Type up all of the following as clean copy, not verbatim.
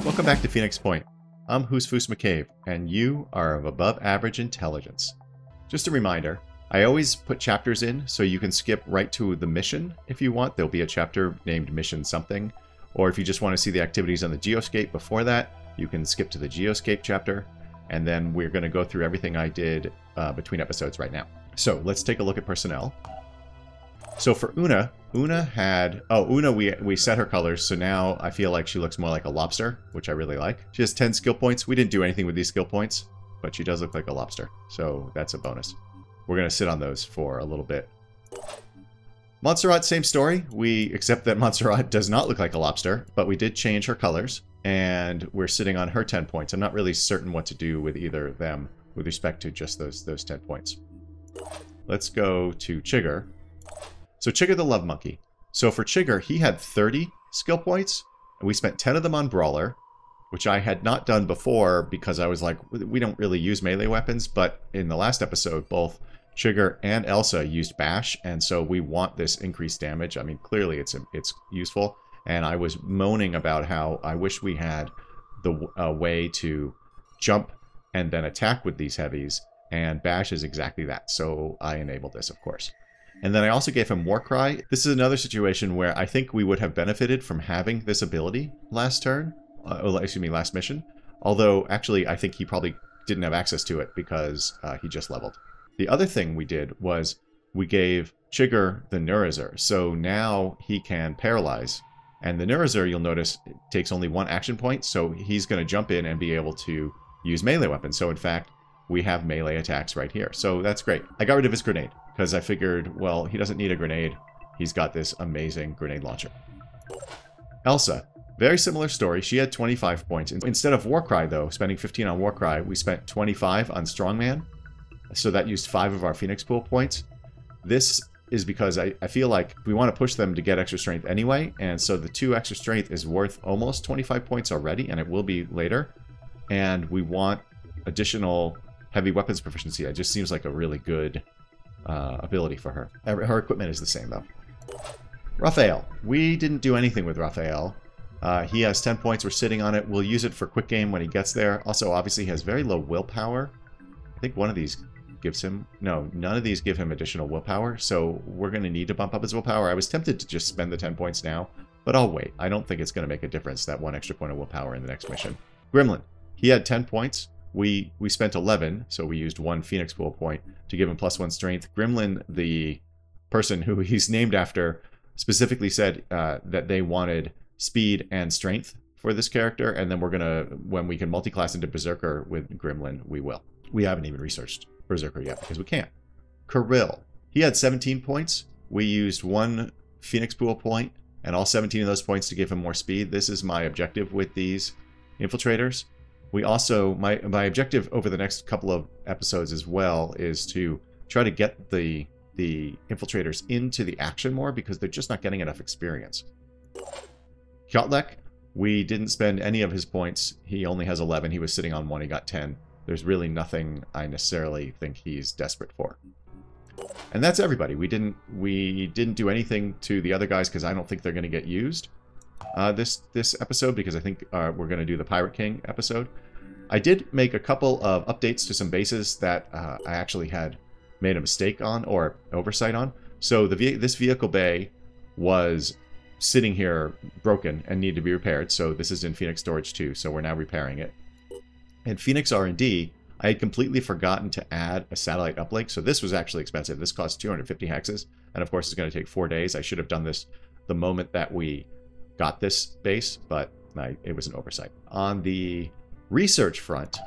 Welcome back to Phoenix Point. I'm Hoosfoos McCabe, and you are of above average intelligence. Just a reminder, I always put chapters in so you can skip right to the mission if you want. There'll be a chapter named Mission Something. Or if you just want to see the activities on the Geoscape before that, you can skip to the Geoscape chapter. And then we're going to go through everything I did between episodes right now. So let's take a look at personnel. So for Una had... Oh, Una, we set her colors, so now I feel like she looks more like a lobster, which I really like. She has 10 skill points. We didn't do anything with these skill points, but she does look like a lobster, so that's a bonus. We're going to sit on those for a little bit. Montserrat, same story. We accept that Montserrat does not look like a lobster, but we did change her colors, and we're sitting on her 10 points. I'm not really certain what to do with either of them with respect to just those 10 points. Let's go to Chigger. So Chigger the Love Monkey. So for Chigger, he had 30 skill points, and we spent 10 of them on Brawler, which I had not done before because I was like, we don't really use melee weapons, but in the last episode, both Chigger and Elsa used Bash, and so we want this increased damage. I mean, clearly it's useful, and I was moaning about how I wish we had the way to jump and then attack with these heavies, and Bash is exactly that, so I enabled this, of course. And then I also gave him Warcry. This is another situation where I think we would have benefited from having this ability last turn, last mission. Although, actually, I think he probably didn't have access to it because he just leveled. The other thing we did was we gave Chigger the Neurozer. So now he can paralyze. And the Neurozer, you'll notice, takes only one action point. So he's going to jump in and be able to use melee weapons. So in fact, we have melee attacks right here. So that's great. I got rid of his grenade because I figured, well, he doesn't need a grenade. He's got this amazing grenade launcher. Elsa. Very similar story. She had 25 points. Instead of Warcry, though, spending 15 on Warcry, we spent 25 on Strongman. So that used 5 of our Phoenix Pool points. This is because I feel like we want to push them to get extra strength anyway. And so the 2 extra strength is worth almost 25 points already, and it will be later. And we want additional heavy weapons proficiency. It just seems like a really good ability for her. Her equipment is the same, though. Raphael. We didn't do anything with Raphael. He has 10 points. We're sitting on it. We'll use it for quick game when he gets there. Also, obviously, he has very low willpower. I think one of these gives him... No, none of these give him additional willpower, so we're going to need to bump up his willpower. I was tempted to just spend the 10 points now, but I'll wait. I don't think it's going to make a difference, that 1 extra point of willpower in the next mission. Gremlin. He had 10 points. We spent 11, so we used 1 Phoenix Pool point to give him +1 strength. Gremlin, the person who he's named after, specifically said that they wanted speed and strength for this character, and then we're gonna, when we can multi-class into Berserker with Gremlin, we will. We haven't even researched Berserker yet because we can't. Kirill. He had 17 points. We used 1 Phoenix Pool point and all 17 of those points to give him more speed. This is my objective with these infiltrators. We also, my objective over the next couple of episodes as well is to try to get the infiltrators into the action more because they're just not getting enough experience. Kjotlek, we didn't spend any of his points. He only has 11. He was sitting on 1. He got 10. There's really nothing I necessarily think he's desperate for. And that's everybody. We didn't do anything to the other guys because I don't think they're going to get used this episode because I think we're going to do the Pirate King episode. I did make a couple of updates to some bases that I actually had made a mistake on or oversight on. So this vehicle bay was sitting here broken and needed to be repaired. So this is in Phoenix Storage 2, so we're now repairing it. In Phoenix R&D, I had completely forgotten to add a satellite uplink, so this was actually expensive. This cost 250 hexes, and of course it's going to take 4 days. I should have done this the moment that we got this base, but it was an oversight. On the research front,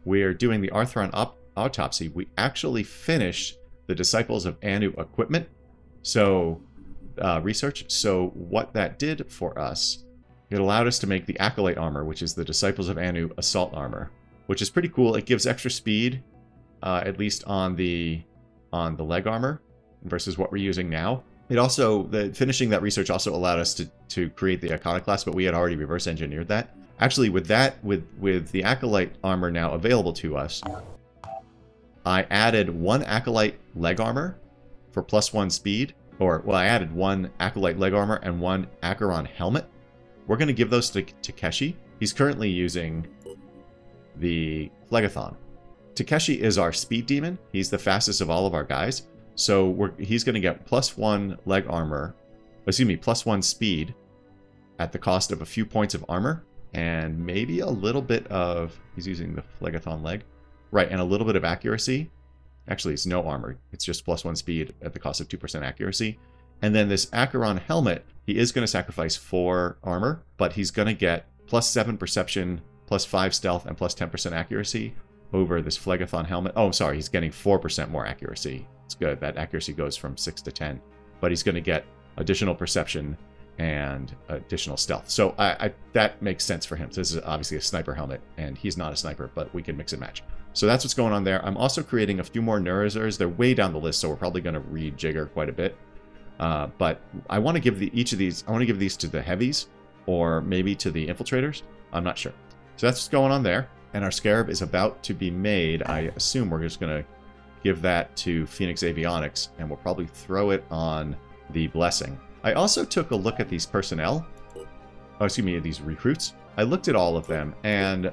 we're doing the Arthron autopsy. We actually finished the Disciples of Anu equipment, so research. So what that did for us, it allowed us to make the Acolyte armor, which is the Disciples of Anu assault armor, which is pretty cool. It gives extra speed, at least on the leg armor versus what we're using now. It also, finishing that research also allowed us to create the Iconoclast, but we had already reverse engineered that. Actually, with the Acolyte armor now available to us, I added 1 Acolyte leg armor for +1 speed, I added 1 Acolyte leg armor and 1 Acheron helmet. We're going to give those to Takeshi He's currently using the Phlegathon. Takeshi is our speed demon. He's the fastest of all of our guys. So he's going to get +1 leg armor, excuse me, +1 speed at the cost of a few points of armor and maybe a little bit of, he's using the Phlegathon leg, right, and a little bit of accuracy. Actually, it's no armor. It's just +1 speed at the cost of 2% accuracy. And then this Acheron helmet, he is going to sacrifice 4 armor, but he's going to get +7 perception, +5 stealth, and +10% accuracy over this Phlegathon helmet. Oh, sorry, he's getting 4% more accuracy. It's good. That accuracy goes from 6 to 10. But he's going to get additional perception and additional stealth. So that makes sense for him. So this is obviously a sniper helmet, and he's not a sniper, but we can mix and match. So that's what's going on there. I'm also creating a few more Neurazers. They're way down the list, so we're probably going to rejigger quite a bit. But I want to give each of these, I want to give these to the heavies, or maybe to the infiltrators. I'm not sure. So that's what's going on there. And our Scarab is about to be made. I assume we're just going to give that to Phoenix Avionics, and we'll probably throw it on the Blessing. I also took a look at these personnel. Oh, excuse me, these recruits. I looked at all of them, and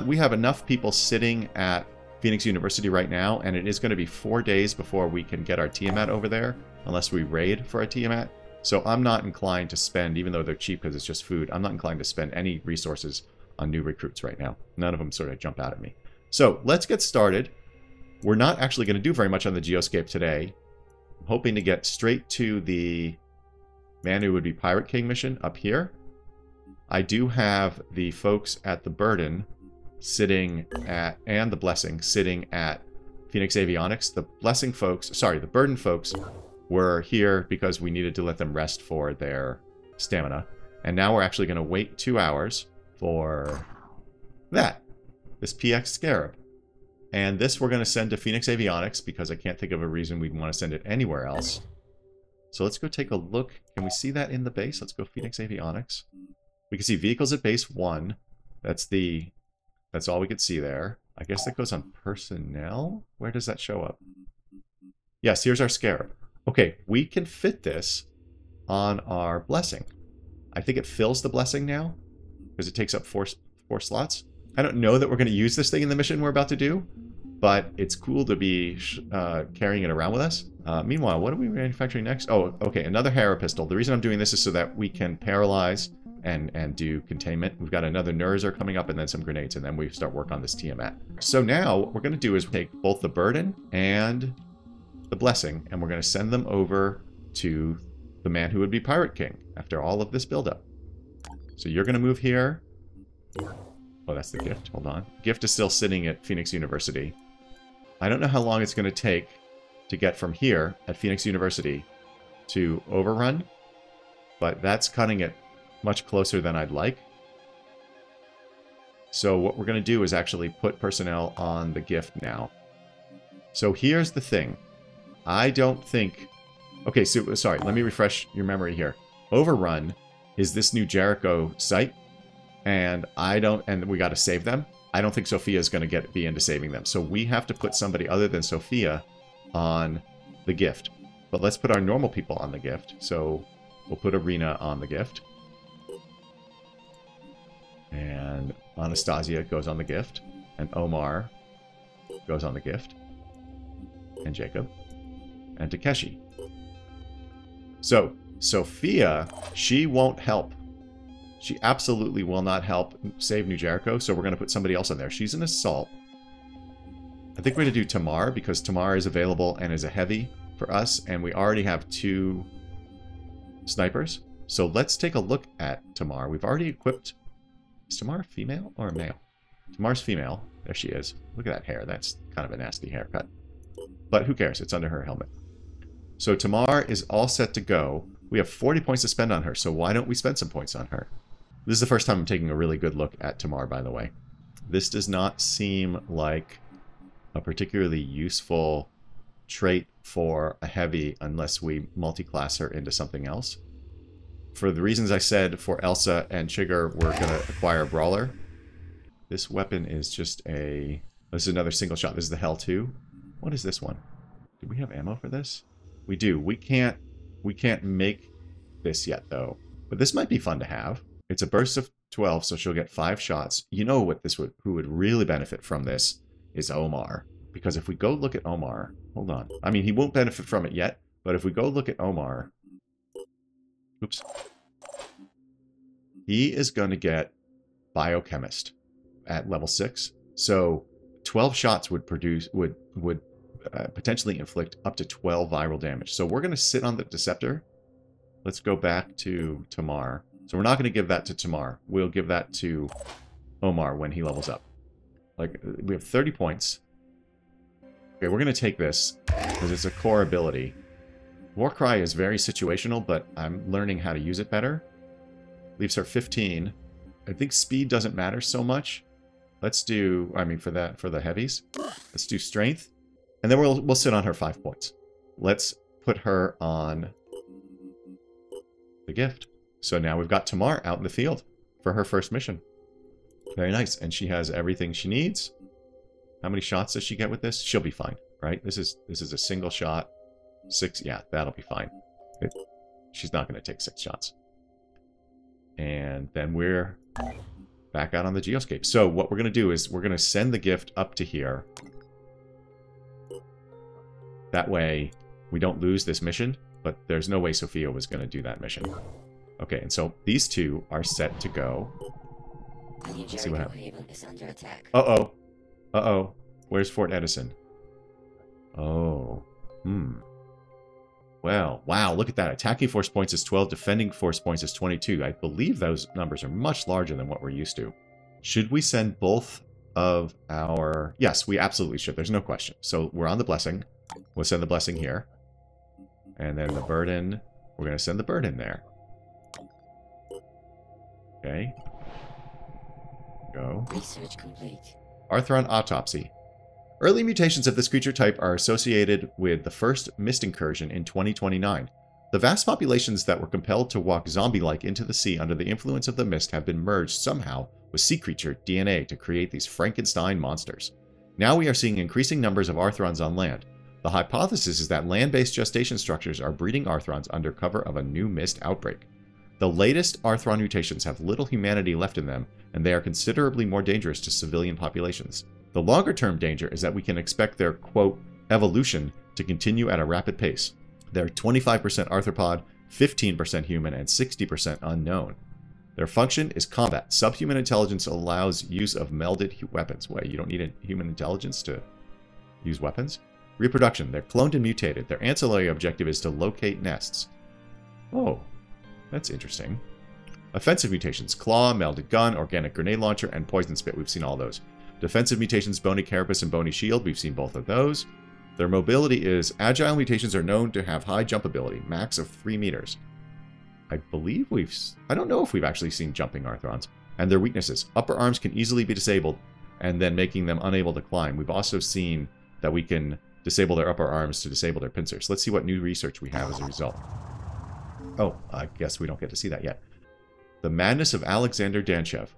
we have enough people sitting at Phoenix University right now, and it is going to be 4 days before we can get our Tiamat over there, unless we raid for a Tiamat. So I'm not inclined to spend, even though they're cheap because it's just food, I'm not inclined to spend any resources on new recruits right now. None of them sort of jump out at me. So let's get started. We're not actually going to do very much on the Geoscape today. I'm hoping to get straight to the Man Who Would Be Pirate King mission up here. I do have the folks at the Burden sitting at, and the Blessing sitting at Phoenix Avionics. The Blessing folks, sorry, the Burden folks were here because we needed to let them rest for their stamina. And now we're actually going to wait 2 hours for this PX Scarab. And this we're going to send to Phoenix Avionics because I can't think of a reason we'd want to send it anywhere else. So let's go take a look. Can we see that in the base? Let's go Phoenix Avionics. We can see vehicles at base 1. That's all we could see there. I guess that goes on personnel. Where does that show up? Yes, here's our Scarab. Okay, we can fit this on our Blessing. I think it fills the Blessing now because it takes up four slots. I don't know that we're going to use this thing in the mission we're about to do, but it's cool to be carrying it around with us. Meanwhile, what are we manufacturing next? Oh, okay, another Hera pistol. The reason I'm doing this is so that we can paralyze and do containment. We've got another Nurzer coming up and then some grenades, and then we start work on this Tiamat. So now what we're going to do is take both the Burden and the Blessing, and we're going to send them over to the Man Who Would Be Pirate King after all of this buildup. So you're going to move here. Oh, that's the gift. Hold on. Gift is still sitting at Phoenix University. I don't know how long it's going to take to get from here at Phoenix University to Overrun, but that's cutting it much closer than I'd like. So what we're going to do is actually put personnel on the gift now. So here's the thing. I don't think... Okay, so sorry, let me refresh your memory here. Overrun is this new Jericho site, and we got to save them. I don't think Sophia is going to be into saving them. So we have to put somebody other than Sophia on the gift. But let's put our normal people on the gift. So we'll put Arena on the gift. And Anastasia goes on the gift. And Omar goes on the gift. And Jacob. And Takeshi. So Sophia, she won't help. She absolutely will not help save New Jericho, so we're going to put somebody else on there. She's an assault. I think we're going to do Tamar, because Tamar is available and is a heavy for us, and we already have 2 snipers. So let's take a look at Tamar. We've already equipped... Is Tamar female or male? Tamar's female. There she is. Look at that hair. That's kind of a nasty haircut. But who cares? It's under her helmet. So Tamar is all set to go. We have 40 points to spend on her, so why don't we spend some points on her? This is the first time I'm taking a really good look at Tamar, by the way. This does not seem like a particularly useful trait for a heavy unless we multi-class her into something else. For the reasons I said, for Elsa and Chigger, we're going to acquire a Brawler. This weapon is just a... This is another single shot. This is the Hell 2. What is this one? Do we have ammo for this? We do. We can't make this yet, though. But this might be fun to have. It's a burst of 12, so she'll get 5 shots. You know what this who would really benefit from this is Omar. Because if we go look at Omar, hold on. I mean, he won't benefit from it yet, but if we go look at Omar, oops, he is going to get Biochemist at level 6. So 12 shots would potentially inflict up to 12 viral damage. So we're going to sit on the Deceptor. Let's go back to Tamar. So we're not going to give that to Tamar. We'll give that to Omar when he levels up. Like, we have 30 points. Okay, we're going to take this because it's a core ability. Warcry is very situational, but I'm learning how to use it better. Leaves her 15. I think speed doesn't matter so much. Let's do, I mean, for the heavies, let's do strength. And then we'll sit on her 5 points. Let's put her on the gift. So now we've got Tamar out in the field for her first mission. Very nice. And she has everything she needs. How many shots does she get with this? She'll be fine, right? This is a single shot. 6, yeah, that'll be fine. She's not going to take 6 shots. And then we're back out on the Geoscape. So what we're going to do is we're going to send the gift up to here. That way we don't lose this mission, but there's no way Sophia was going to do that mission. Okay, and so these two are set to go. Let's see what happens. Uh-oh. Uh-oh. Where's Fort Edison? Oh. Well, wow, look at that. Attacking force points is 12, defending force points is 22. I believe those numbers are much larger than what we're used to. Should we send both of our... Yes, we absolutely should. There's no question. So we're on the blessing. We'll send the blessing here. And then the burden, we're going to send the burden there. Okay. Go. Research complete. Arthron autopsy. Early mutations of this creature type are associated with the first mist incursion in 2029. The vast populations that were compelled to walk zombie-like into the sea under the influence of the mist have been merged somehow with sea creature DNA to create these Frankenstein monsters. Now we are seeing increasing numbers of Arthrons on land. The hypothesis is that land-based gestation structures are breeding Arthrons under cover of a new mist outbreak. The latest Arthron mutations have little humanity left in them, and they are considerably more dangerous to civilian populations. The longer-term danger is that we can expect their, quote, evolution to continue at a rapid pace. They're 25% arthropod, 15% human, and 60% unknown. Their function is combat. Subhuman intelligence allows use of melded weapons. Wait, you don't need a human intelligence to use weapons? Reproduction. They're cloned and mutated. Their ancillary objective is to locate nests. Oh, that's interesting. Offensive mutations. Claw, melded gun, organic grenade launcher, and poison spit. We've seen all those. Defensive mutations, bony carapace and bony shield. We've seen both of those. Their mobility is agile mutations are known to have high jump ability, max of 3 meters. I believe I don't know if we've actually seen jumping Arthrons. And their weaknesses. Upper arms can easily be disabled and then making them unable to climb. We've also seen that we can disable their upper arms to disable their pincers. Let's see what new research we have as a result. Oh, I guess we don't get to see that yet. The Madness of Alexander Danchev.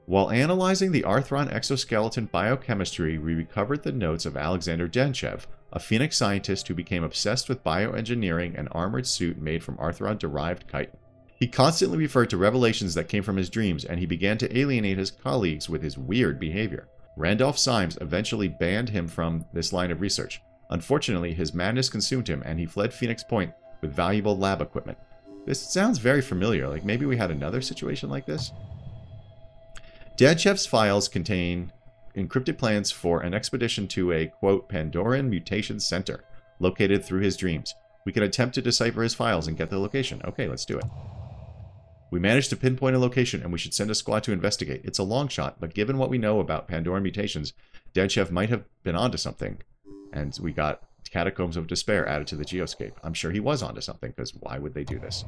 While analyzing the Arthron exoskeleton biochemistry, we recovered the notes of Alexander Danchev, a Phoenix scientist who became obsessed with bioengineering an armored suit made from Arthron-derived chitin. He constantly referred to revelations that came from his dreams, and he began to alienate his colleagues with his weird behavior. Randolph Symes eventually banned him from this line of research. Unfortunately, his madness consumed him, and he fled Phoenix Point with valuable lab equipment. This sounds very familiar, like maybe we had another situation like this? Danchev's files contain encrypted plans for an expedition to a, quote, Pandoran mutation center, located through his dreams. We can attempt to decipher his files and get the location. Okay, let's do it. We managed to pinpoint a location, and we should send a squad to investigate. It's a long shot, but given what we know about Pandoran mutations, Danchev might have been onto something. And we got Catacombs of Despair added to the Geoscape. I'm sure he was onto something, because why would they do this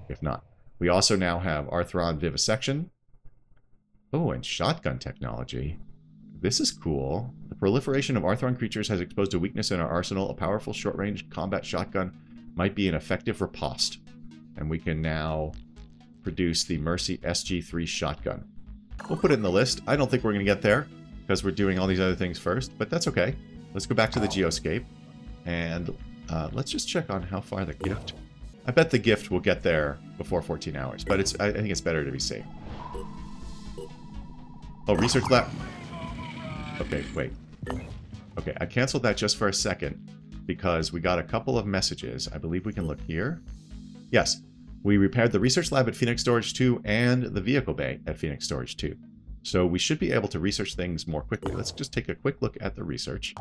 if not? We also now have Arthron Vivisection. Oh, and shotgun technology. This is cool. The proliferation of Arthron creatures has exposed a weakness in our arsenal. A powerful short-range combat shotgun might be an effective riposte. And we can now produce the Mercy SG-3 shotgun. We'll put it in the list. I don't think we're going to get there, because we're doing all these other things first, but that's okay. Let's go back to the Geoscape, and let's just check on how far the gift... I bet the gift will get there before 14 hours, but I think it's better to be safe. Oh, research lab. Okay, wait. Okay, I canceled that just for a second because we got a couple of messages. I believe we can look here. Yes, we repaired the research lab at Phoenix Storage 2 and the vehicle bay at Phoenix Storage 2. So we should be able to research things more quickly. Let's just take a quick look at the research.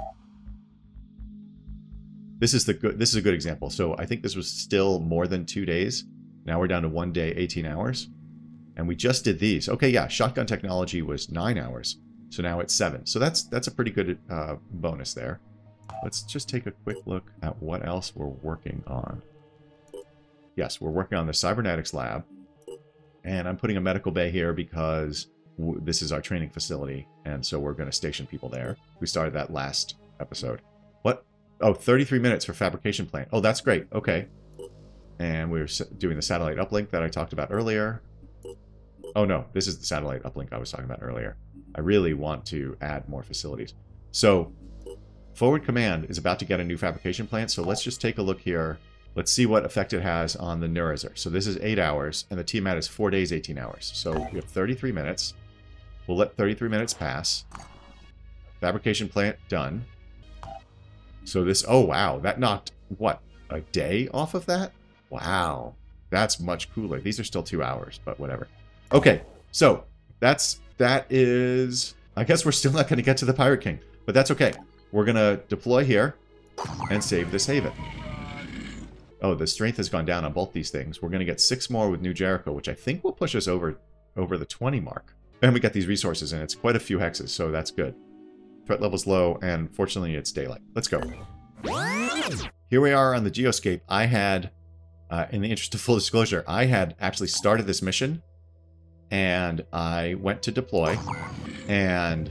This is a good example. So I think this was still more than 2 days. Now we're down to 1 day, 18 hours. And we just did these. Okay, yeah, shotgun technology was 9 hours. So now it's 7. So that's a pretty good bonus there. Let's just take a quick look at what else we're working on. Yes, we're working on the cybernetics lab. And I'm putting a medical bay here because this is our training facility. And so we're going to station people there. We started that last episode. What? Oh, 33 minutes for fabrication plant. Oh, that's great. Okay. And we're doing the satellite uplink that I talked about earlier. Oh, no. This is the satellite uplink I was talking about earlier. I really want to add more facilities. So, Forward Command is about to get a new fabrication plant. So let's just take a look here. Let's see what effect it has on the Neurazer. So this is 8 hours, and the TMAT is 4 days, 18 hours. So we have 33 minutes. We'll let 33 minutes pass. Fabrication plant done. So this, oh wow, that knocked, what, a day off of that? Wow, that's much cooler. These are still 2 hours, but whatever. Okay, so that is, I guess we're still not going to get to the Pirate King, but that's okay. We're going to deploy here and save this haven. Oh, the strength has gone down on both these things. We're going to get 6 more with New Jericho, which I think will push us over the 20 mark. And we get these resources, and it's quite a few hexes, so that's good. Threat level's low, and fortunately it's daylight. Let's go. Here we are on the Geoscape. I had, in the interest of full disclosure, I had actually started this mission, and I went to deploy, and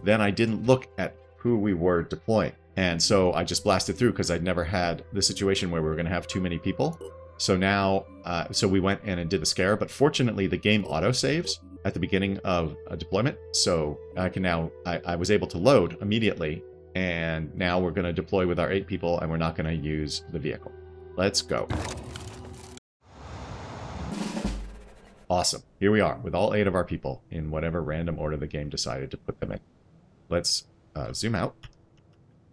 then I didn't look at who we were deploying. And so I just blasted through because I'd never had the situation where we were going to have too many people. So now, so we went in and did the scare, but fortunately the game auto-saves at the beginning of a deployment. So I can now, I was able to load immediately, and now we're going to deploy with our 8 people, and we're not going to use the vehicle. Let's go. Awesome. Here we are with all 8 of our people in whatever random order the game decided to put them in. Let's zoom out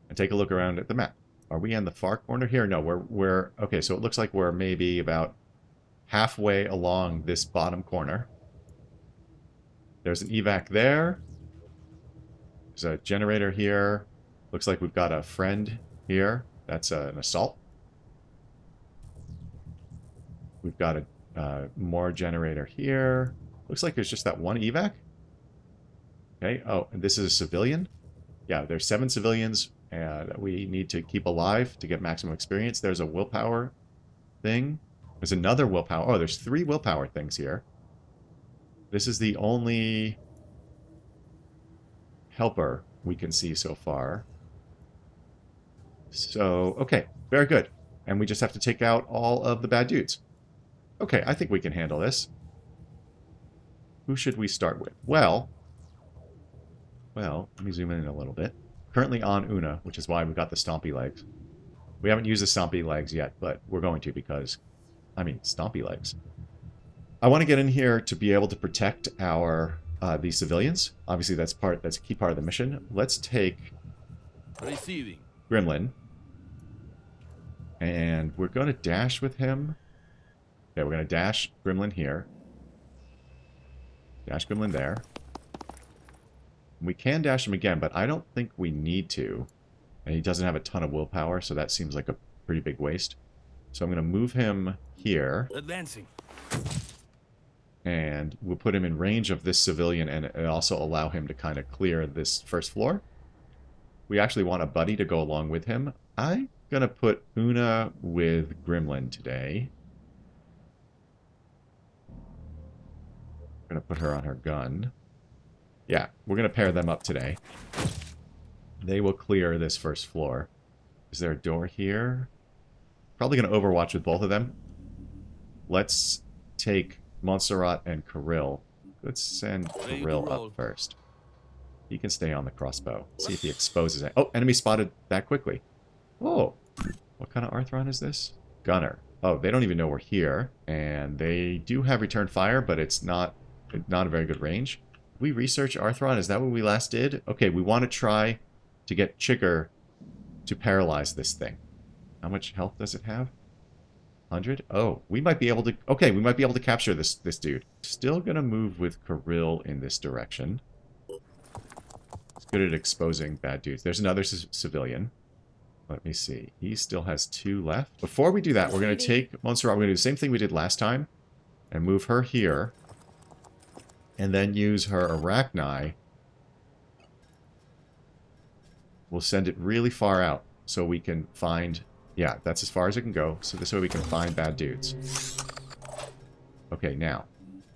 and take a look around at the map. Are we in the far corner here? No, we're okay, so it looks like we're maybe about halfway along this bottom corner. There's an evac there. There's a generator here. Looks like we've got a friend here. That's an assault. We've got a more generator here. Looks like there's just that one evac. Okay, oh, and this is a civilian. Yeah, there's 7 civilians that we need to keep alive to get maximum experience. There's a willpower thing. There's another willpower. Oh, there's 3 willpower things here. This is the only helper we can see so far. So, okay, very good. And we just have to take out all of the bad dudes. Okay, I think we can handle this. Who should we start with? Well, let me zoom in a little bit. Currently on Una, which is why we got the Stompy Legs. We haven't used the Stompy Legs yet, but we're going to because, I mean, Stompy Legs. I want to get in here to be able to protect our these civilians. Obviously, that's a key part of the mission. Let's take Receiving. Gremlin, and we're going to dash with him. Okay, we're going to dash Gremlin here. Dash Gremlin there. We can dash him again, but I don't think we need to. And he doesn't have a ton of willpower, so that seems like a pretty big waste. So I'm going to move him here. Advancing. And we'll put him in range of this civilian and also allow him to kind of clear this first floor. We actually want a buddy to go along with him. I'm going to put Una with Gremlin today. We're going to put her on her gun. Yeah, we're going to pair them up today. They will clear this first floor. Is there a door here? Probably going to overwatch with both of them. Let's take Montserrat and Kirill. Let's send Kirill up first. He can stay on the crossbow. See if he exposes it. Oh, enemy spotted that quickly. Oh, what kind of Arthron is this? Gunner. Oh, they don't even know we're here. And they do have return fire, but it's not a very good range. we research Arthron? Is that what we last did? Okay, we want to try to get Chigger to paralyze this thing. How much health does it have? 100? Oh, we might be able to... Okay, we might be able to capture this dude. Still gonna move with Kirill in this direction. It's good at exposing bad dudes. There's another civilian. Let me see. He still has 2 left. Before we do that, we're going to take Montserrat. We're going to do the same thing we did last time. And move her here. And then use her Arachni. We'll send it really far out. So we can find... Yeah, that's as far as it can go. So this way we can find bad dudes. Okay, now.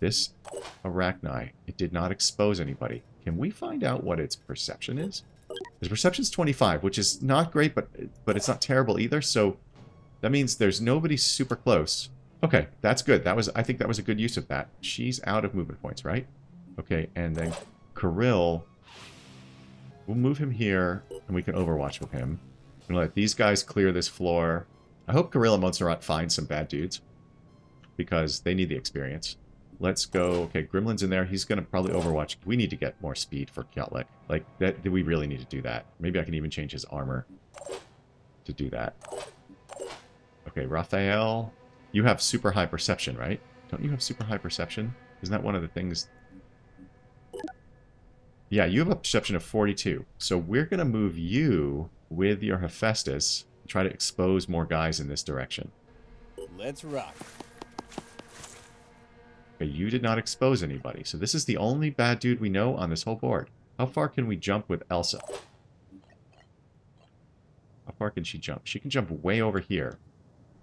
This Arachni, it did not expose anybody. Can we find out what its perception is? Its perception's 25, which is not great, but it's not terrible either. So that means there's nobody super close. Okay, that's good. I think that was a good use of that. She's out of movement points, right? Okay, and then Kirill, we'll move him here, and we can overwatch with him. I'm gonna let these guys clear this floor. I hope Kirill and Montserrat find some bad dudes, because they need the experience. Let's go. Okay, Gremlin's in there. He's going to probably overwatch. We need to get more speed for Kyotlek. Like, we really need to do that. Maybe I can even change his armor to do that. Okay, Raphael. You have super high perception, right? Don't you have super high perception? Isn't that one of the things? Yeah, you have a perception of 42. So we're going to move you with your Hephaestus and try to expose more guys in this direction. Let's rock. Okay, you did not expose anybody. So this is the only bad dude we know on this whole board. How far can we jump with Elsa? How far can she jump? She can jump way over here.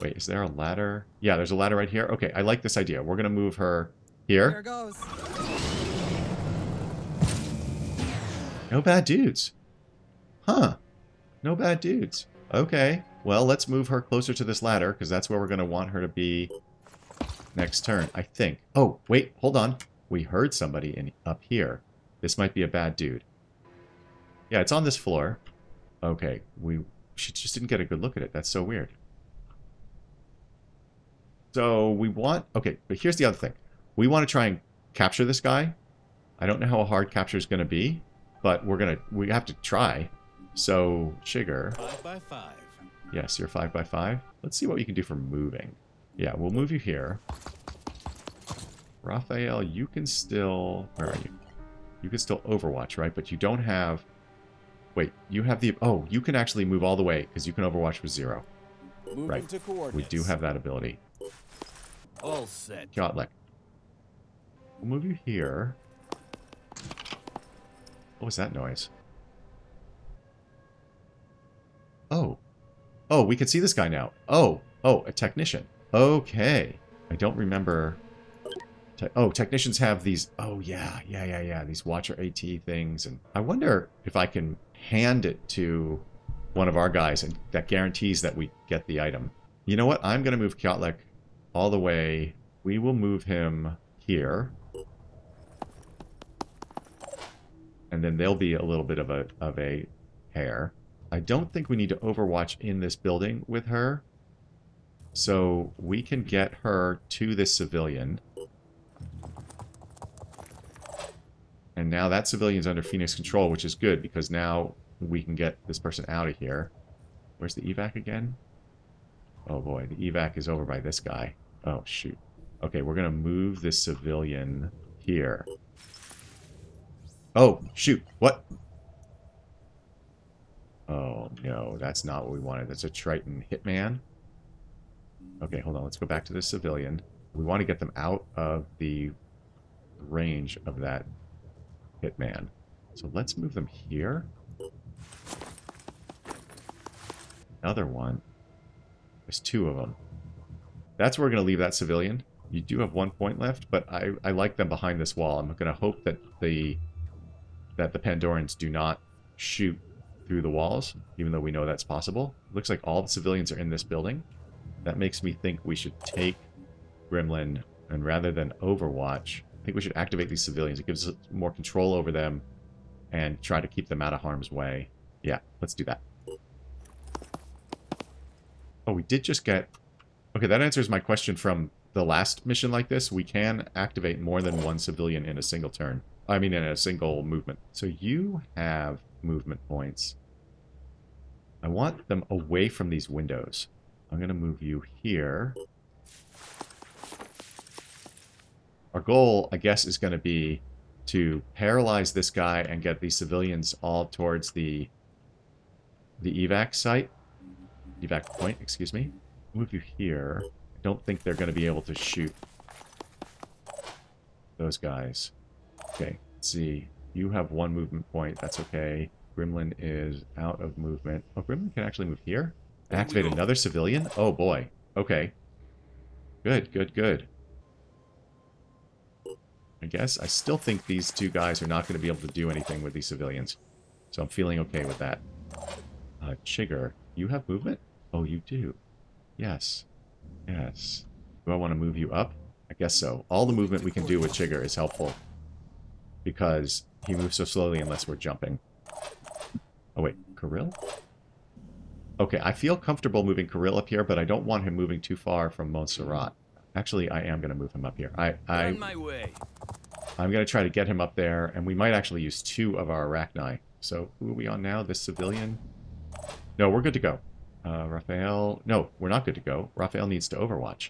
Wait, is there a ladder? Yeah, there's a ladder right here. Okay, I like this idea. We're going to move her here. There goes. No bad dudes. Huh. No bad dudes. Okay. Well, let's move her closer to this ladder, because that's where we're going to want her to be next turn, I think. Oh, wait, hold on. We heard somebody up here. This might be a bad dude. Yeah, it's on this floor. Okay, she just didn't get a good look at it. That's so weird. So we want... Okay, but here's the other thing. We want to try and capture this guy. I don't know how hard capture is going to be, but we have to try. So, Chigger. 5x5. Yes, you're 5x5. Let's see what we can do for moving. Yeah, we'll move you here. Raphael, you can still... Where are you? You can still overwatch, right? But you don't have... Wait, you have the... Oh, you can actually move all the way, because you can overwatch with 0. Moving Right. to coordinates. We do have that ability. All set. Kyotlek. We'll move you here. What was that noise? Oh. Oh, we can see this guy now. Oh, a technician. Okay. I don't remember... technicians have these... Oh, yeah. These Watcher AT things. And I wonder if I can hand it to one of our guys, and that guarantees that we get the item. You know what? I'm going to move Kyotlek all the way. We will move him here. And then there'll be a little bit of a hair. I don't think we need to overwatch in this building with her. So we can get her to this civilian. And now that civilian's under Phoenix control, which is good because now we can get this person out of here. Where's the evac again? Oh boy, the evac is over by this guy. Oh shoot. Okay, we're going to move this civilian here. Oh, shoot. What? Oh, no. That's not what we wanted. That's a Triton hitman. Okay, hold on. Let's go back to the civilian. We want to get them out of the range of that hitman. So let's move them here. Another one. There's 2 of them. That's where we're going to leave that civilian. You do have 1 point left, but I like them behind this wall. I'm going to hope that the Pandorans do not shoot through the walls, even though we know that's possible. It looks like all the civilians are in this building. That makes me think we should take Gremlin, and rather than Overwatch, I think we should activate these civilians. It gives us more control over them and try to keep them out of harm's way. Yeah, let's do that. Oh, we did just get... Okay, that answers my question from the last mission like this. We can activate more than 1 civilian in a single turn. I mean, in a single movement. So you have movement points. I want them away from these windows. I'm going to move you here. Our goal, I guess, is going to be to paralyze this guy and get these civilians all towards the evac site. Evac point, excuse me. Move you here. I don't think they're going to be able to shoot those guys. Okay, let's see. You have one movement point. That's okay. Gremlin is out of movement. Oh, Gremlin can actually move here? Activate another civilian? Oh, boy. Okay. Good, good, good. I guess I still think these two guys are not going to be able to do anything with these civilians. So I'm feeling okay with that. Chigger, you have movement? Oh, you do. Yes. Yes. Do I want to move you up? I guess so. All the movement we can do with Chigger is helpful. Because he moves so slowly unless we're jumping. Oh, wait. Kirill? Okay, I feel comfortable moving Kirill up here, but I don't want him moving too far from Montserrat. Actually, I am going to move him up here. On my way. I'm going to try to get him up there, and we might actually use 2 of our Arachni. So, who are we on now? This civilian? No, we're good to go. Raphael... No, we're not good to go. Raphael needs to overwatch.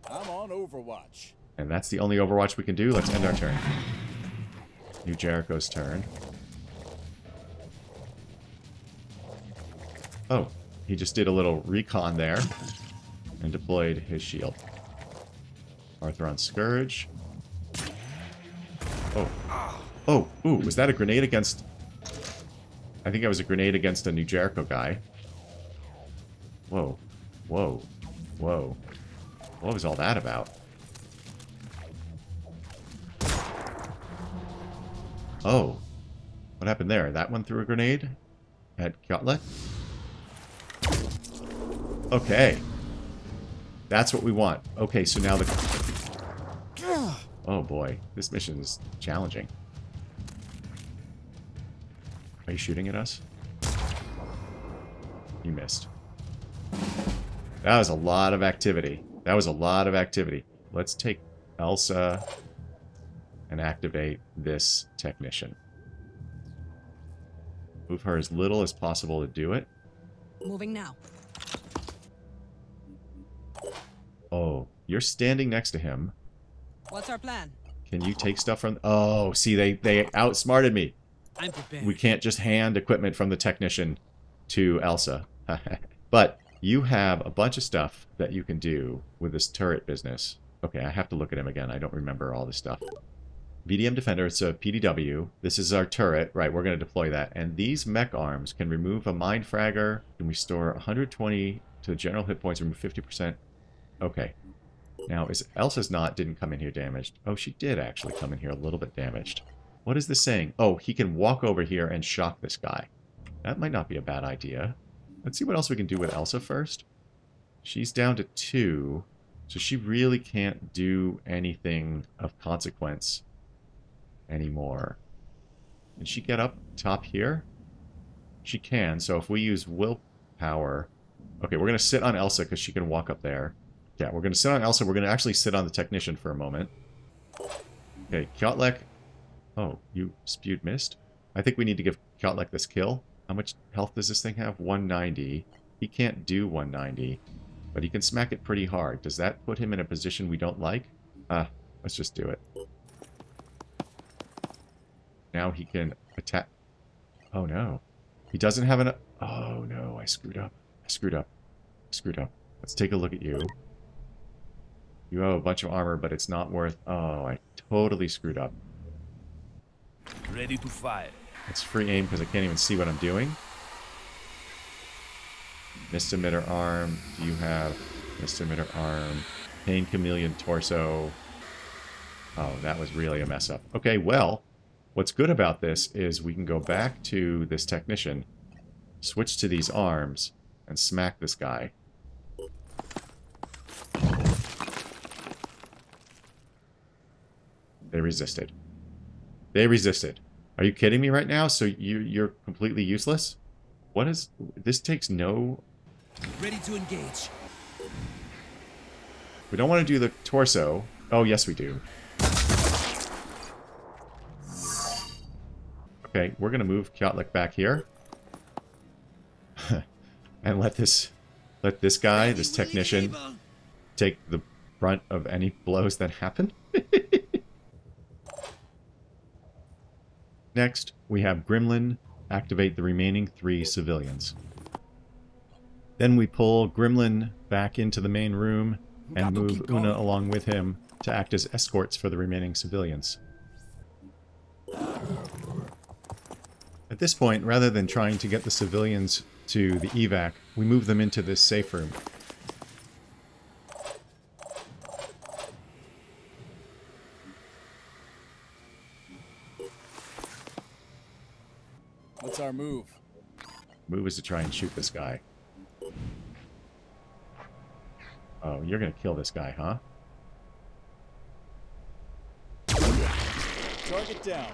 I'm on Overwatch. And that's the only overwatch we can do. Let's end our turn. New Jericho's turn. Oh, he just did a little recon there and deployed his shield. Arthur on Scourge. Oh. Oh, ooh, was that a grenade against... I think that was a grenade against a New Jericho guy. Whoa. Whoa. Whoa. What was all that about? Oh. What happened there? That one threw a grenade? At Kotlet? Okay. That's what we want. Okay, so now the... Oh boy. This mission is challenging. Are you shooting at us? You missed. That was a lot of activity. That was a lot of activity. Let's take Elsa and activate this technician. Move her as little as possible to do it. Moving now. Oh, you're standing next to him. What's our plan? Can you take stuff from... Oh, see, they outsmarted me. I'm prepared. We can't just hand equipment from the technician to Elsa. But you have a bunch of stuff that you can do with this turret business. Okay, I have to look at him again. I don't remember all this stuff. VDM Defender, it's a PDW. This is our turret. Right, we're going to deploy that. And these mech arms can remove a mind fragger. Can restore 120 to general hit points, remove 50%. Okay. Now, is Elsa's didn't come in here damaged. Oh, she did actually come in here a little bit damaged. What is this saying? Oh, he can walk over here and shock this guy. That might not be a bad idea. Let's see what else we can do with Elsa first. She's down to 2, so she really can't do anything of consequence anymore. Can she get up top here? She can, so if we use willpower... Okay, we're going to sit on Elsa because she can walk up there. Yeah, we're going to sit on Elsa. We're going to actually sit on the technician for a moment. Okay, Kjotlek. Oh, you spewed mist? I think we need to give Kjotlek this kill. How much health does this thing have? 190. He can't do 190, but he can smack it pretty hard. Does that put him in a position we don't like? Let's just do it. Now he can attack. Oh no. He doesn't have an... Oh no, I screwed up. I screwed up. I screwed up. Let's take a look at you. You have a bunch of armor, but it's not worth... Oh, I totally screwed up. Ready to fire. It's free aim because I can't even see what I'm doing. Mist emitter arm. Do you have mist emitter arm? Pain chameleon torso. Oh, that was really a mess up. Okay, well, what's good about this is we can go back to this technician, switch to these arms, and smack this guy. They resisted. They resisted. Are you kidding me right now? So you're completely useless? What is... This takes no... Ready to engage. We don't want to do the torso. Oh, yes, we do. Okay, we're going to move Kjotlik back here. And let this guy, this technician, take the brunt of any blows that happen. Next, we have Gremlin activate the remaining 3 civilians. Then we pull Gremlin back into the main room and move Una along with him to act as escorts for the remaining civilians. At this point, rather than trying to get the civilians to the evac, we move them into this safe room. What's our move? Move is to try and shoot this guy. Oh, you're gonna kill this guy, huh? Target down.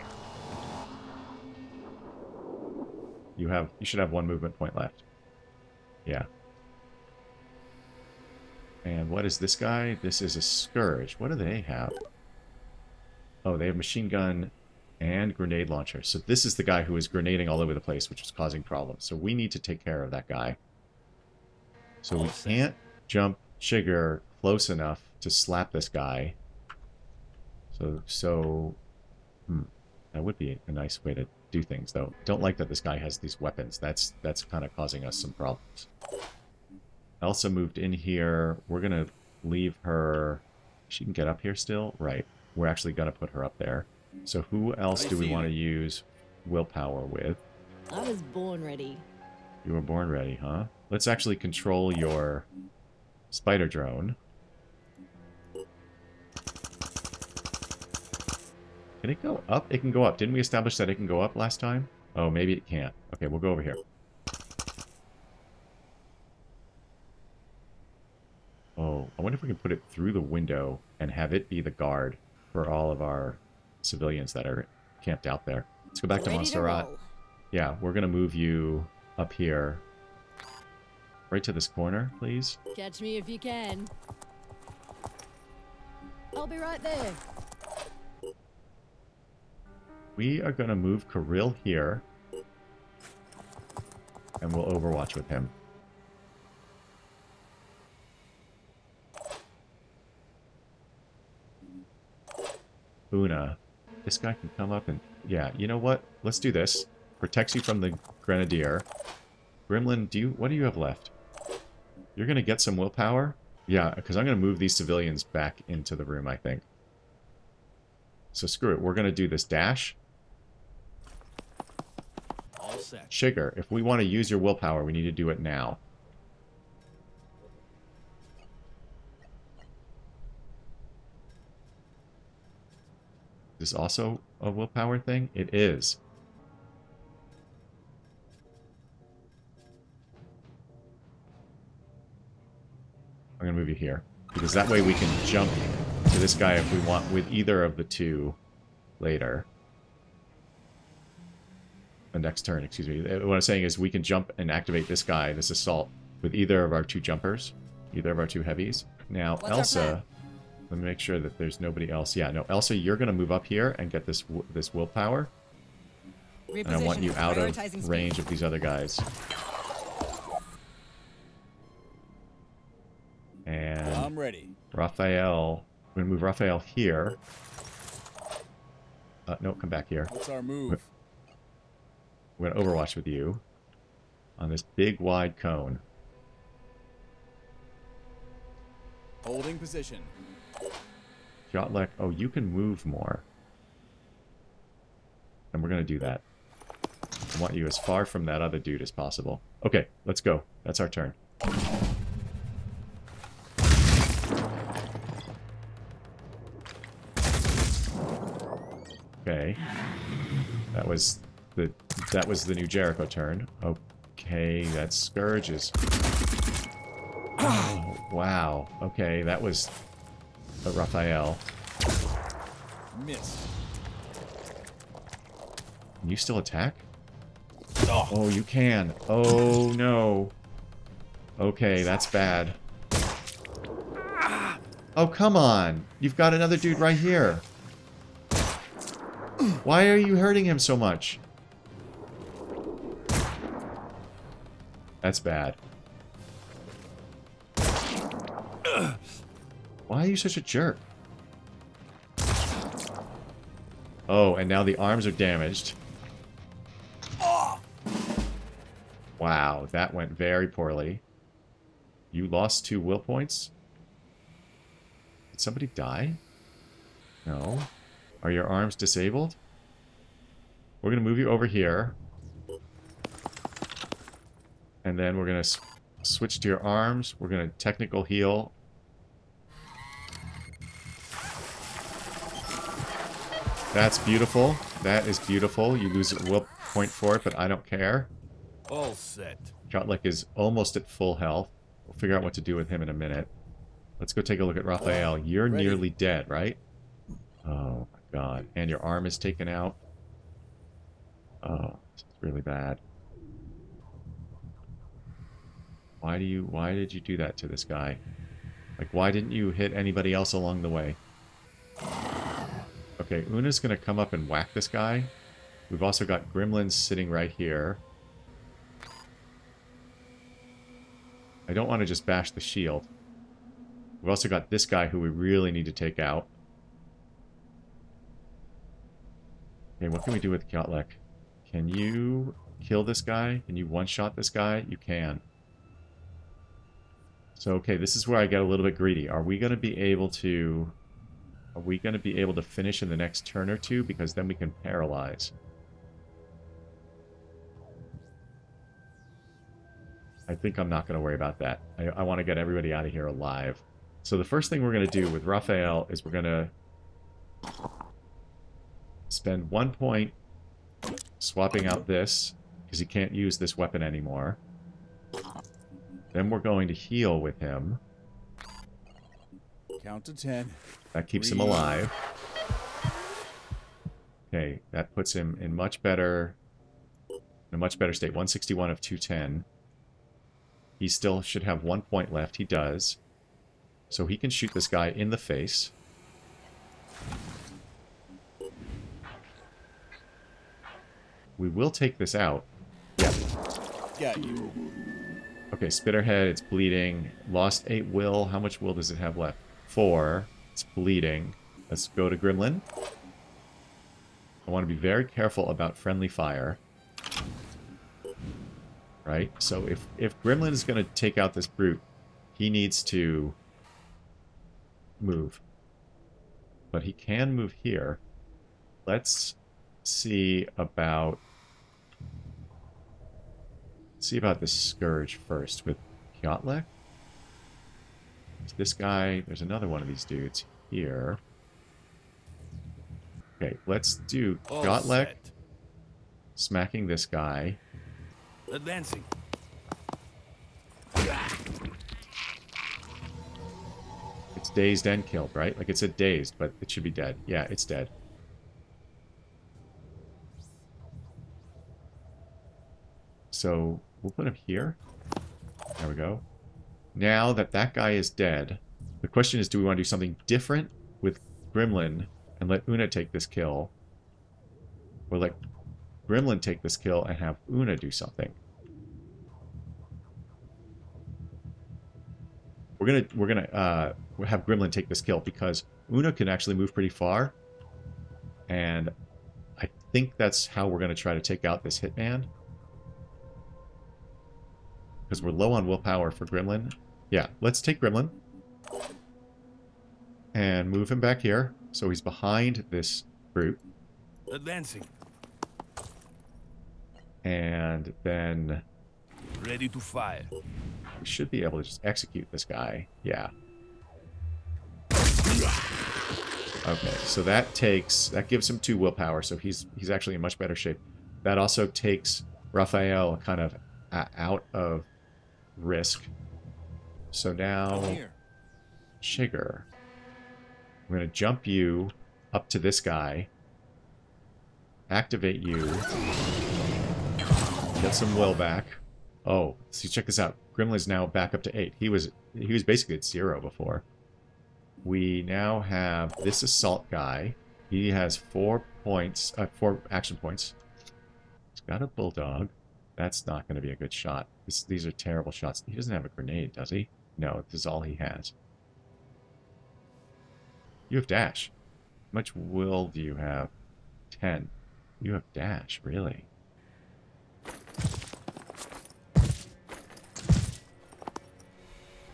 You should have 1 movement point left. Yeah. And what is this guy? This is a Scourge. What do they have? Oh, they have machine gun and grenade launcher. So this is the guy who is grenading all over the place, which is causing problems. So we need to take care of that guy. So we can't jump Chigger close enough to slap this guy. So that would be a nice way to do things, though. Don't like that this guy has these weapons. That's kind of causing us some problems. Elsa moved in here. We're gonna leave her. She can get up here still, right? We're actually gonna put her up there. So who else do we want to use willpower with? I was born ready. You were born ready, huh? Let's actually control your spider drone. Can it go up? It can go up. Didn't we establish that it can go up last time? Oh, maybe it can't. Okay, we'll go over here. Oh, I wonder if we can put it through the window and have it be the guard for all of our civilians that are camped out there. Let's go back to Montserrat. Yeah, we're going to move you up here. Right to this corner, please. Catch me if you can. I'll be right there. We are going to move Kirill here. And we'll overwatch with him. Una. This guy can come up and... Yeah, you know what? Let's do this. Protects you from the Grenadier. Gremlin, what do you have left? You're going to get some willpower? Yeah, because I'm going to move these civilians back into the room, I think. So screw it. We're going to do this dash. All set. Chigger, if we want to use your willpower, we need to do it now. Is this also a willpower thing? It is. I'm going to move you here. Because that way we can jump to this guy if we want with either of the two later. The next turn, excuse me. What I'm saying is we can jump and activate this guy, this assault, with either of our 2 jumpers. Either of our 2 heavies. Now, Elsa... Let me make sure that there's nobody else. Yeah, no, Elsa, you're going to move up here and get this willpower. And I want you out of range of these other guys. And I'm ready. Raphael, we're going to move Raphael here. No, come back here. What's our move? We're going to overwatch with you on this big wide cone. Holding position. Kjotlik, oh, you can move more. And we're going to do that. I want you as far from that other dude as possible. Okay, let's go. That's our turn. Okay. That was the new Jericho turn. Okay, that Scourge is... Oh, wow. Okay, that was Raphael. Miss. Can you still attack? Oh, you can. Oh, no. Okay, that's bad. Oh, come on. You've got another dude right here. Why are you hurting him so much? That's bad. Why are you such a jerk? Oh, and now the arms are damaged. Wow, that went very poorly. You lost 2 will points? Did somebody die? No. Are your arms disabled? We're going to move you over here. And then we're going to switch to your arms. We're going to technical heal. That's beautiful. That is beautiful. You lose a will point for it, but I don't care. All set. Xcom-like is almost at full health. We'll figure out what to do with him in a minute. Let's go take a look at Raphael. You're nearly dead, right? Oh my god. And your arm is taken out. Oh, this is really bad. Why did you do that to this guy? Like, why didn't you hit anybody else along the way? Okay, Una's gonna come up and whack this guy. We've also got gremlins sitting right here. I don't want to just bash the shield. We've also got this guy who we really need to take out. Okay, what can we do with Xcom-like? Can you kill this guy? Can you one-shot this guy? You can. So, okay, this is where I get a little bit greedy. Are we going to be able to finish in the next turn or two? Because then we can paralyze. I think I'm not going to worry about that. I want to get everybody out of here alive. So the first thing we're going to do with Raphael is we're going to spend 1 point swapping out this, because he can't use this weapon anymore. Then we're going to heal with him. Count to 10. That keeps him alive. Okay, that puts him in a much better state. 161 of 210. He still should have 1 point left. He does. So he can shoot this guy in the face. We will take this out. Yeah. Got you. Okay, Spitterhead, it's bleeding. Lost 8 will. How much will does it have left? 4. It's bleeding. Let's go to Gremlin. I want to be very careful about friendly fire. Right? So if Gremlin is going to take out this brute, he needs to move. But he can move here. Let's see about this Scourge first with Xcom-like. This guy, there's another one of these dudes here. Okay, let's do Xcom-like smacking this guy. Advancing. It's dazed and killed, right? Like, it said dazed, but it should be dead. Yeah, it's dead. So we'll put him here. There we go. Now that that guy is dead, the question is, do we want to do something different with Gremlin and let Una take this kill? Or let Gremlin take this kill and have Una do something? We're gonna have Gremlin take this kill because Una can actually move pretty far, and I think that's how we're gonna try to take out this Hitman. Because we're low on willpower for Gremlin. Yeah, let's take Gremlin and move him back here so he's behind this brute. Advancing. And then Ready to fire. we should be able to just execute this guy. Yeah. Okay, so that gives him 2 willpower, so he's actually in much better shape. That also takes Raphael kind of out of risk. So now, Sugar, we're going to jump you up to this guy, activate you, get some will back. Oh, see, check this out. Gremlin's now back up to 8. He was basically at 0 before. we now have this assault guy. He has 4 points, 4 action points. He's got a bulldog. That's not going to be a good shot. These are terrible shots. He doesn't have a grenade, does he? No, this is all he has. You have dash. How much will do you have? 10. You have dash, really?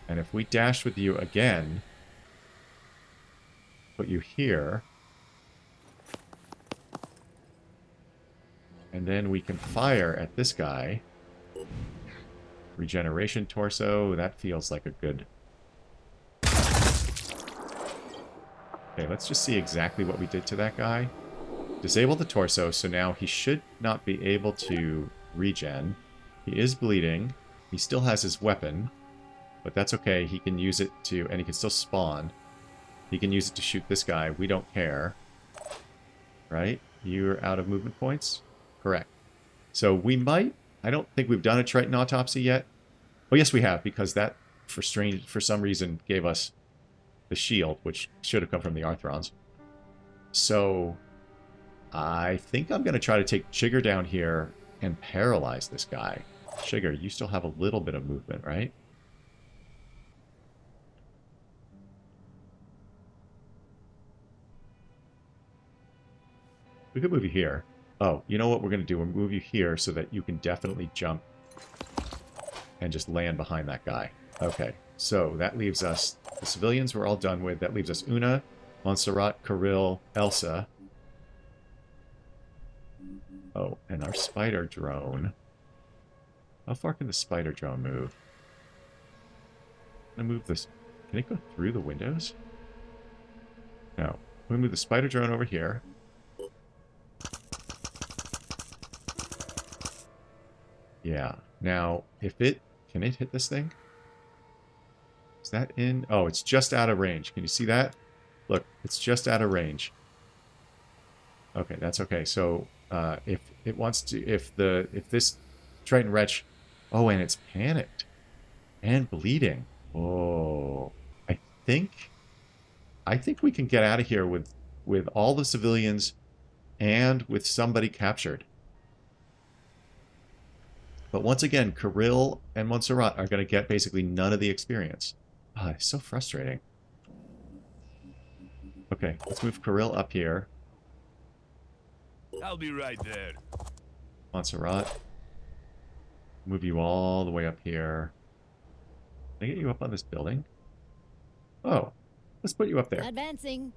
And if we dash with you again, put you here, and then we can fire at this guy. Regeneration torso, that feels like a good... Okay, let's just see exactly what we did to that guy. Disable the torso, so now he should not be able to regen. He is bleeding. He still has his weapon, but that's okay. He can use it to... and he can still spawn. He can use it to shoot this guy. We don't care. Right? You're out of movement points? Correct. So we might... I don't think we've done a Triton autopsy yet. Oh, yes, we have, because that, for some reason, gave us the shield, which should have come from the Arthrons. So I think I'm going to try to take Chigger down here and paralyze this guy. Chigger, you still have a little bit of movement, right? We could move you here. Oh, you know what we're going to do? We'll move you here so that you can definitely jump and just land behind that guy. Okay, so that leaves us... the civilians we're all done with. That leaves us Una, Montserrat, Kirill, Elsa. Oh, and our spider drone. How far can the spider drone move? I'm going to move this... Can it go through the windows? No. I'm going to move the spider drone over here. Yeah. Now, if it... Can it hit this thing? Is that in? Oh, it's just out of range. Can you see that? Look, it's just out of range. Okay, that's okay. So, if it wants to... If this Triton wretch... Oh, and it's panicked. And bleeding. Oh. I think we can get out of here with all the civilians and with somebody captured. But once again, Kirill and Montserrat are going to get basically none of the experience. Ah, it's so frustrating. Okay, let's move Kirill up here. I'll be right there. Montserrat. Move you all the way up here. Can I get you up on this building? Oh, let's put you up there. Advancing.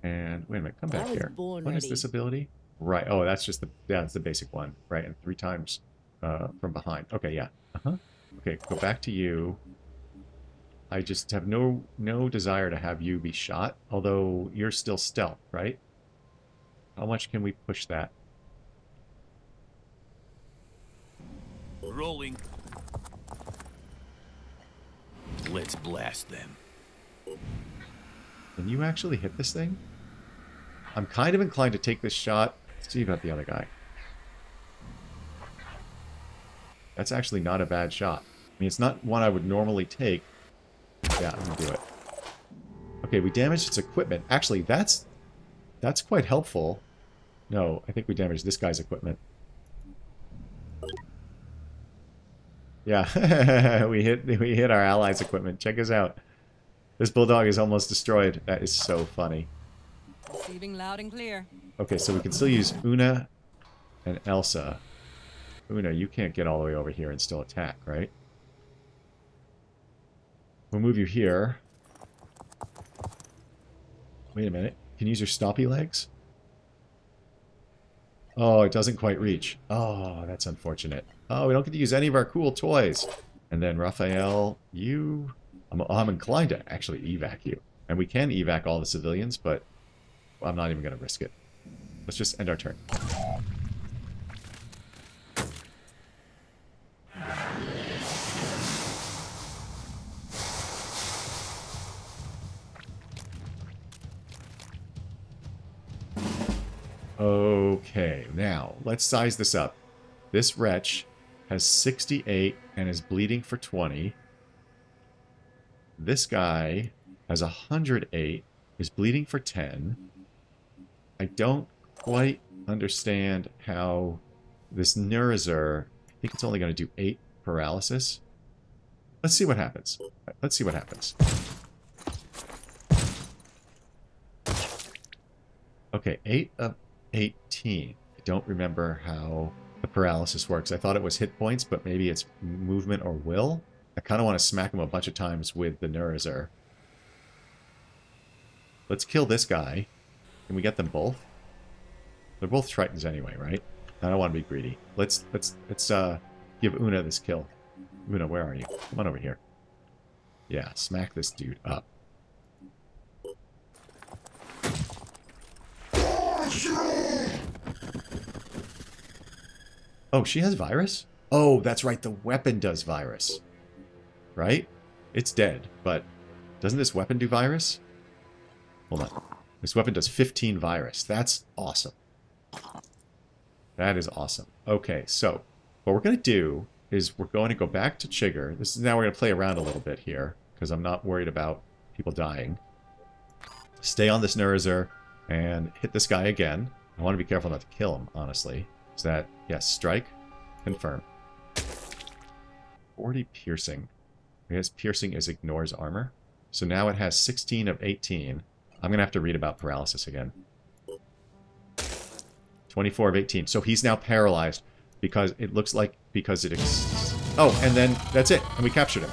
And wait a minute, come back here. Born What is ready. this ability? Right. Oh, that's just that's the basic one, right? And 3 times from behind. Okay, yeah. Okay, go back to you. I just have no desire to have you be shot, although you're still stealth, right? How much can we push that? Rolling. Let's blast them. Can you actually hit this thing? I'm kind of inclined to take this shot. Let's see about the other guy. That's actually not a bad shot. I mean, it's not one I would normally take. Yeah, I'm gonna do it. Okay, we damaged its equipment. Actually, that's quite helpful. No, I think we damaged this guy's equipment. Yeah, we hit our allies' equipment. Check us out. This bulldog is almost destroyed. That is so funny. Receiving loud and clear. Okay, so we can still use Una and Elsa. Una, you can't get all the way over here and still attack, right? We'll move you here. Wait a minute. Can you use your stompy legs? Oh, it doesn't quite reach. Oh, that's unfortunate. Oh, we don't get to use any of our cool toys. And then Raphael, you... I'm inclined to actually evac you. And we can evac all the civilians, but I'm not even going to risk it. Let's just end our turn. Okay, now, let's size this up. This wretch has 68 and is bleeding for 20. This guy has 108, is bleeding for 10. I don't quite understand how this Neurozer, I think it's only going to do 8 paralysis. Let's see what happens. Let's see what happens. Okay, 8 of 18. I don't remember how the paralysis works. I thought it was hit points, but maybe it's movement or will. I kind of want to smack him a bunch of times with the Neurozer. Let's kill this guy. Can we get them both? They're both Tritons anyway, right? I don't want to be greedy. Let's give Una this kill. Una, where are you? Come on over here. Yeah, smack this dude up. Oh, she has virus? Oh, that's right. The weapon does virus. Right? It's dead, but doesn't this weapon do virus? Hold on. This weapon does 15 virus. That's awesome. That is awesome. Okay, so what we're going to do is we're going to go back to Chigger. This is now we're going to play around a little bit here because I'm not worried about people dying. Stay on this Neurozer and hit this guy again. I want to be careful not to kill him, honestly. Is that, yes, strike, confirm. 40 piercing. I guess piercing is ignores armor. So now it has 16 of 18. I'm going to have to read about paralysis again. 24 of 18. So he's now paralyzed because it looks like because it... Oh, and then that's it. And we captured him.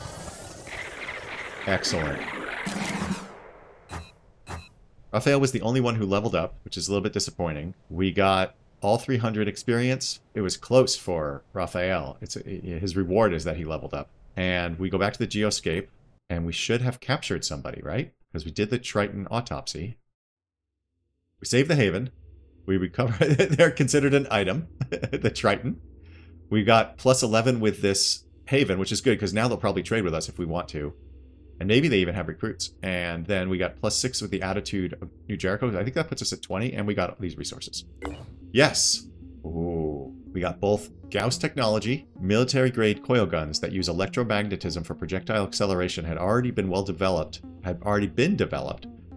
Excellent. Raphael was the only one who leveled up, which is a little bit disappointing. We got all 300 experience. It was close for Raphael. His reward is that he leveled up. And we go back to the Geoscape, and we should have captured somebody, right? Because we did the Triton autopsy. We saved the Haven. We recover. They're considered an item, the Triton. We got plus 11 with this Haven, which is good because now they'll probably trade with us if we want to. And maybe they even have recruits. And then we got plus 6 with the Attitude of New Jericho. I think that puts us at 20, and we got these resources. Yes! Ooh. We got both Gauss technology, military-grade coil guns that use electromagnetism for projectile acceleration had already been developed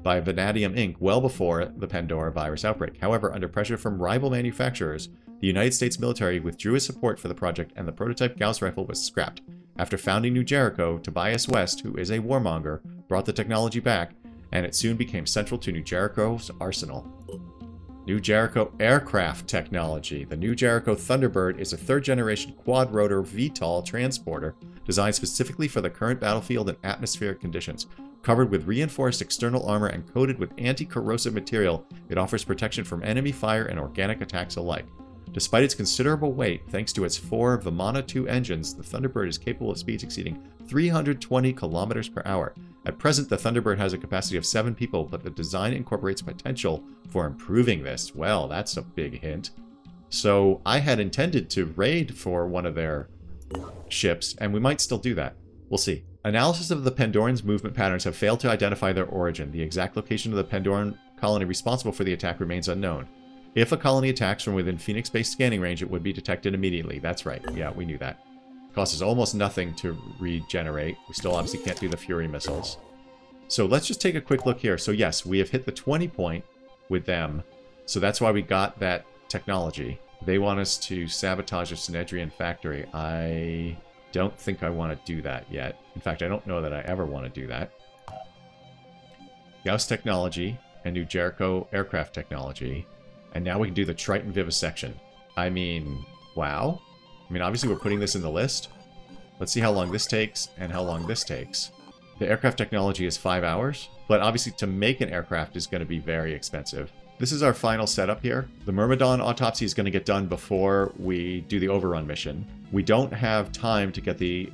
by Vanadium Inc. well before the Pandora virus outbreak. However, under pressure from rival manufacturers, the United States military withdrew its support for the project and the prototype Gauss rifle was scrapped. After founding New Jericho, Tobias West, who is a warmonger, brought the technology back, and it soon became central to New Jericho's arsenal. New Jericho aircraft technology. The New Jericho Thunderbird is a third-generation quad-rotor VTOL transporter designed specifically for the current battlefield and atmospheric conditions. Covered with reinforced external armor and coated with anti-corrosive material, it offers protection from enemy fire and organic attacks alike. Despite its considerable weight, thanks to its 4 Vimana 2 engines, the Thunderbird is capable of speeds exceeding 320 kilometers per hour. At present, the Thunderbird has a capacity of 7 people, but the design incorporates potential for improving this. Well, that's a big hint. So I had intended to raid for one of their ships, and we might still do that. We'll see. Analysis of the Pandorans' movement patterns have failed to identify their origin. The exact location of the Pandoran colony responsible for the attack remains unknown. If a colony attacks from within Phoenix-based scanning range, it would be detected immediately. That's right. Yeah, we knew that. Costs us almost nothing to regenerate. We still obviously can't do the Fury missiles. So let's just take a quick look here. So yes, we have hit the 20 point with them. So that's why we got that technology. They want us to sabotage a Synedrian factory. I don't think I want to do that yet. In fact, I don't know that I ever want to do that. Gauss technology and New Jericho aircraft technology. And now we can do the Triton vivisection. I mean, wow. I mean, obviously we're putting this in the list. Let's see how long this takes and how long this takes. The aircraft technology is 5 hours, but obviously to make an aircraft is going to be very expensive. This is our final setup here. The Myrmidon autopsy is going to get done before we do the overrun mission. We don't have time to get the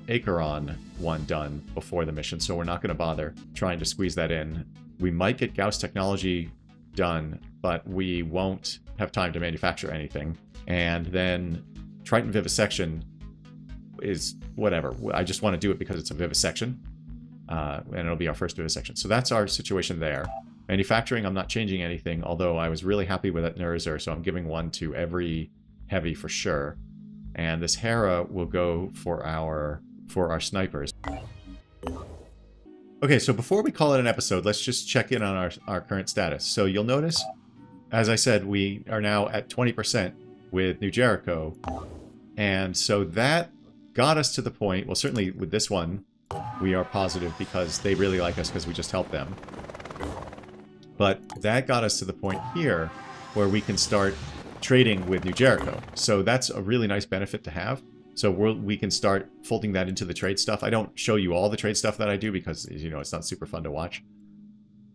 Acheron one done before the mission, so we're not going to bother trying to squeeze that in. We might get Gauss technology done, but we won't have time to manufacture anything. And then Triton vivisection is whatever. I just want to do it because it's a vivisection. And it'll be our first vivisection. So that's our situation there. Manufacturing, I'm not changing anything, although I was really happy with that Neurozer, so I'm giving one to every heavy for sure. And this Hera will go for our snipers. Okay, so before we call it an episode, let's just check in on our current status. So you'll notice, as I said, we are now at 20% with New Jericho. And so that got us to the point, well, certainly with this one, we are positive because they really like us because we just helped them. But that got us to the point here where we can start trading with New Jericho. So that's a really nice benefit to have. So we can start folding that into the trade stuff. I don't show you all the trade stuff that I do because, you know, it's not super fun to watch.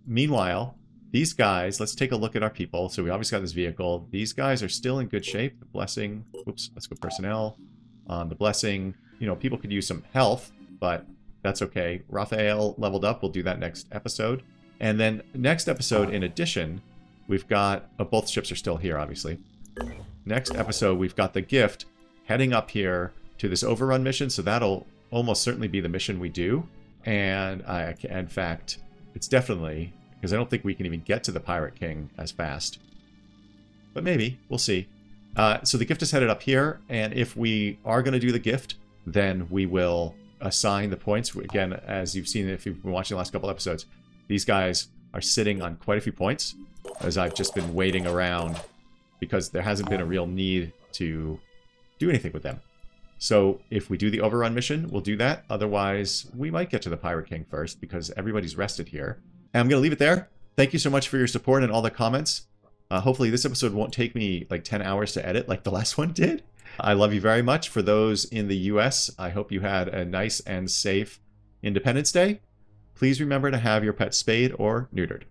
Meanwhile, these guys, let's take a look at our people. So we obviously got this vehicle. These guys are still in good shape. The blessing, oops, let's go personnel. The blessing, you know, people could use some health, but that's okay. Raphael leveled up. We'll do that next episode. And then next episode, in addition, we've got, both ships are still here, obviously. Next episode, we've got the gift heading up here to this overrun mission, so that'll almost certainly be the mission we do. And in fact, it's definitely, because I don't think we can even get to the Pirate King as fast. But maybe, we'll see. So the gift is headed up here, and if we are going to do the gift, then we will assign the points. Again, as you've seen if you've been watching the last couple episodes, these guys are sitting on quite a few points, as I've just been waiting around because there hasn't been a real need to do anything with them. So if we do the overrun mission, we'll do that. Otherwise, we might get to the Pirate King first because everybody's rested here. And I'm going to leave it there. Thank you so much for your support and all the comments. Hopefully this episode won't take me like 10 hours to edit like the last one did. I love you very much. For those in the US, I hope you had a nice and safe Independence Day. Please remember to have your pet spayed or neutered.